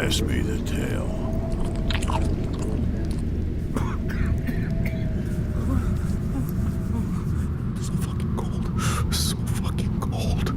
Pass me the tail. So fucking cold. So fucking cold.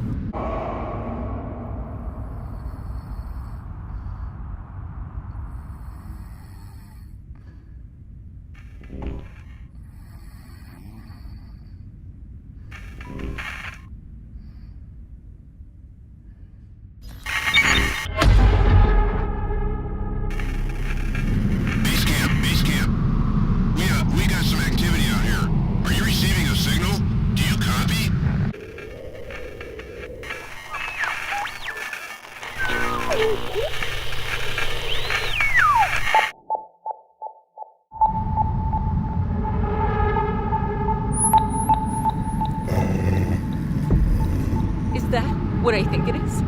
Is that what I think it is?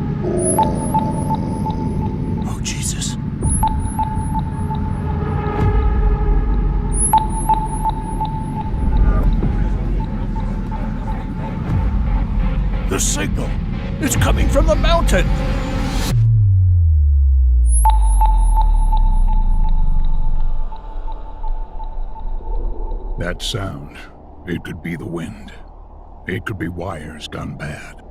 Oh, Jesus. The signal! It's coming from the mountain! That sound, it could be the wind. It could be wires gone bad.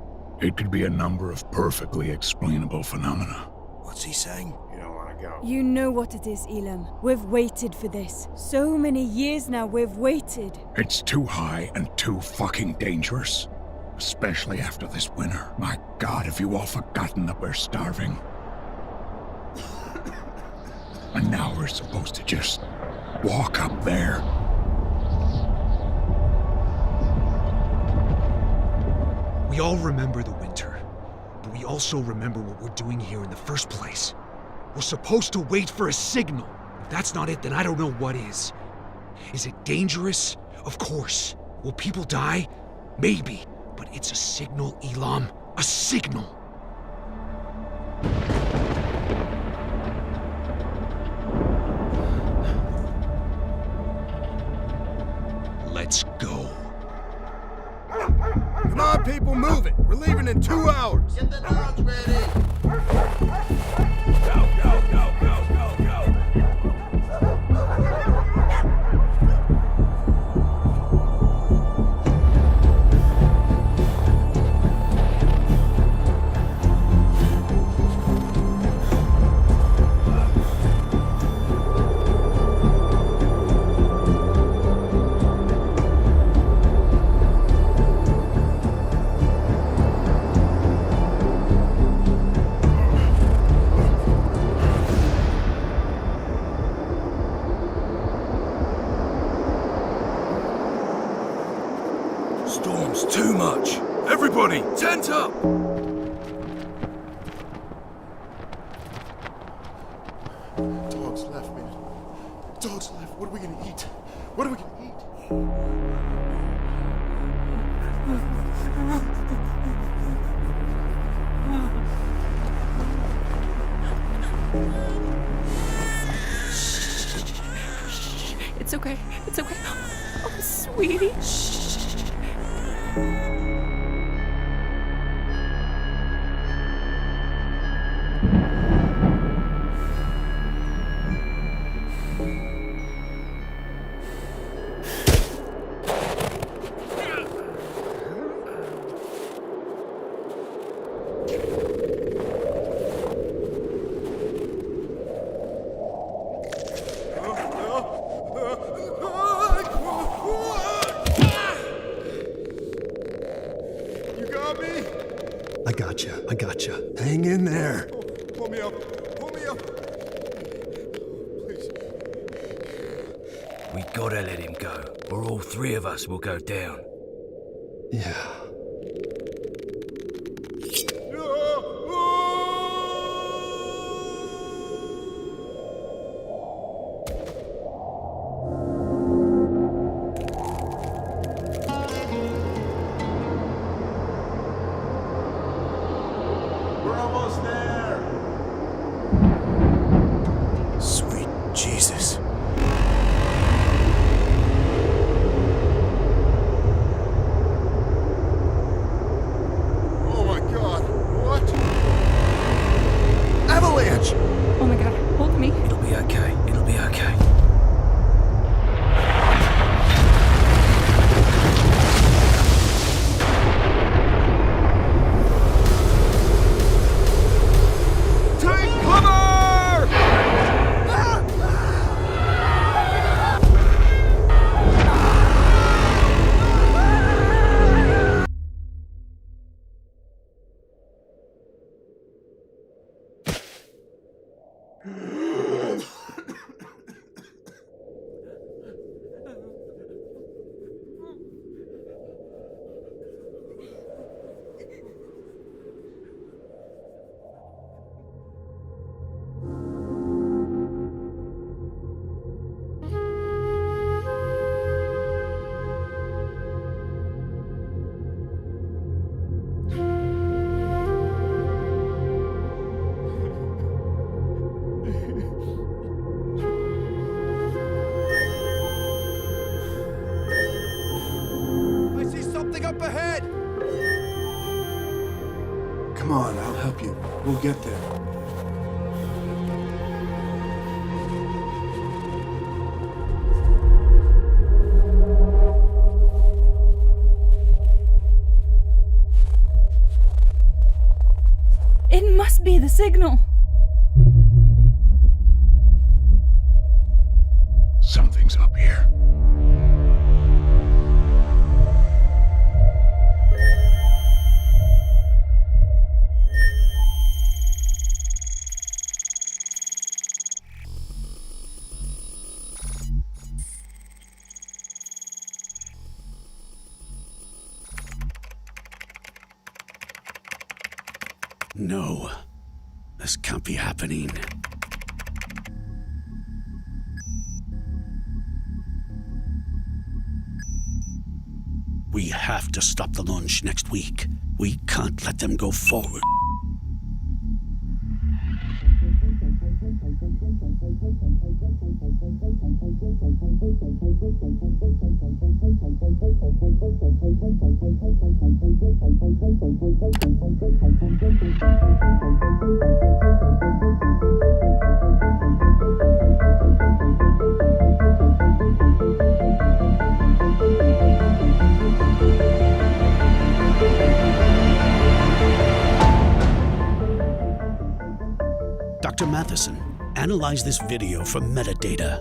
It could be a number of perfectly explainable phenomena. What's he saying? You don't want to go. You know what it is, Elam. We've waited for this. So many years now we've waited. It's too high and too fucking dangerous. Especially after this winter. My God, have you all forgotten that we're starving? And now we're supposed to just walk up there. We all remember the winter, but we also remember what we're doing here in the first place. We're supposed to wait for a signal. If that's not it, then I don't know what is. Is it dangerous? Of course. Will people die? Maybe. But it's a signal, Elam. A signal. Let's go. Come on, people, move it. We're leaving in 2 hours. Get the dogs ready. Go, go, go, go, go, go. Storm's too much. Everybody, tent up! Dogs left, man. Dogs left. What are we gonna eat? What are we gonna eat? It's okay. It's okay. Oh, sweetie. I gotcha. Hang in there. Pull me up. Pull me up. Please. We gotta let him go, or all three of us will go down. Yeah. We're almost there. Sweet Jesus. much. Oh my god, hold me. It'll be okay. It'll be okay. Take cover! Come on, I'll help you. We'll get there. It must be the signal. Something's up here. No, this can't be happening. We have to stop the launch next week. We can't let them go forward. Dr. Matheson, analyze this video for metadata.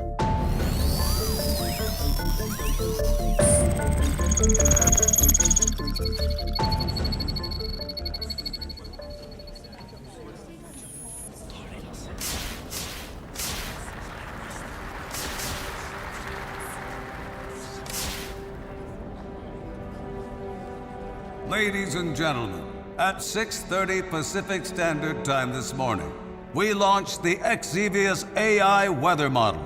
Ladies and gentlemen, at 6:30 Pacific Standard Time this morning, we launched the Xevious AI weather model,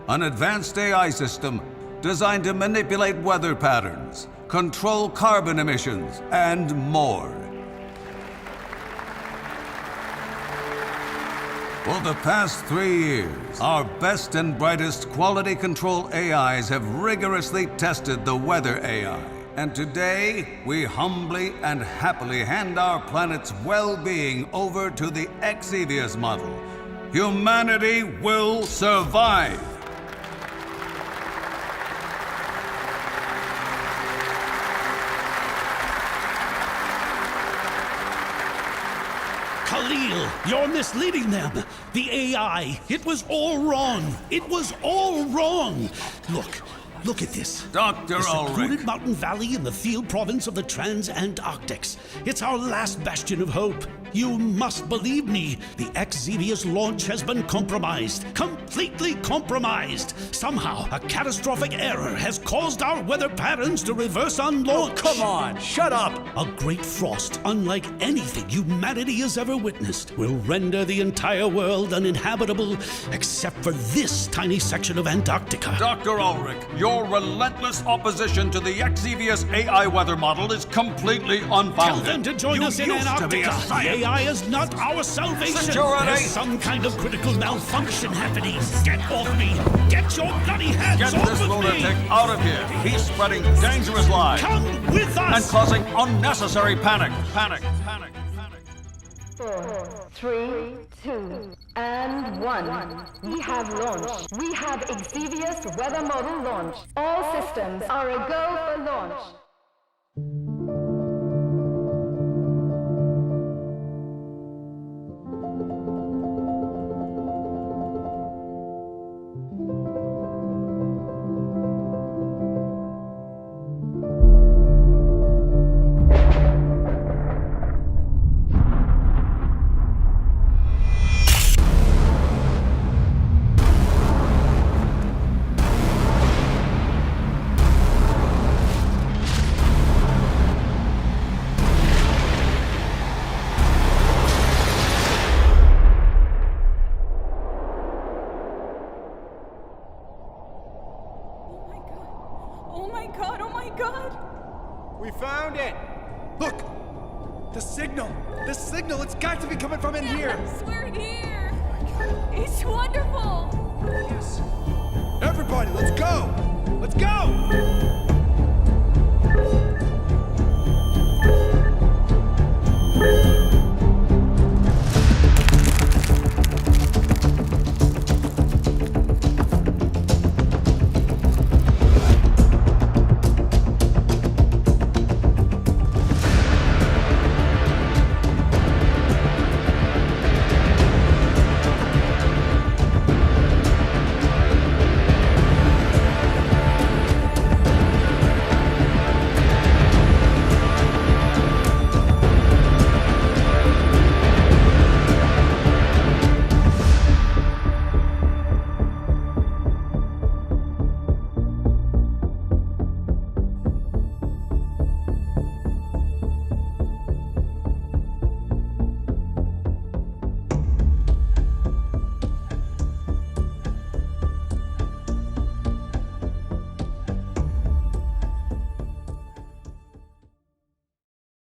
an advanced AI system designed to manipulate weather patterns, control carbon emissions, and more. For the past 3 years, our best and brightest quality control AIs have rigorously tested the weather AI. And today, we humbly and happily hand our planet's well-being over to the Xevious model. Humanity will survive. Khalil, you're misleading them. The AI, it was all wrong. It was all wrong. Look at this. Dr. The Ulrich. secluded mountain valley in the Thiel province of the Trans-Antarctics. It's our last bastion of hope. You must believe me. The Xevious launch has been compromised. Completely compromised. Somehow, a catastrophic error has caused our weather patterns to reverse on launch. Come on, shut up! A great frost, unlike anything humanity has ever witnessed, will render the entire world uninhabitable except for this tiny section of Antarctica. Dr. Ulrich, your relentless opposition to the Xevious AI weather model is completely unfounded. Tell them to join us in used to be a Antarctica. The scientist. AI is not our salvation. Security. There's some kind of critical malfunction happening. Get off me. Get your bloody hands Get off this of lunatic me. out of here. He's spreading dangerous lies Come with and us. causing unnecessary panic. Panic. 4, 3, 2, and 1. We have launched. We have Exevious weather model launched. All systems are a go for launch.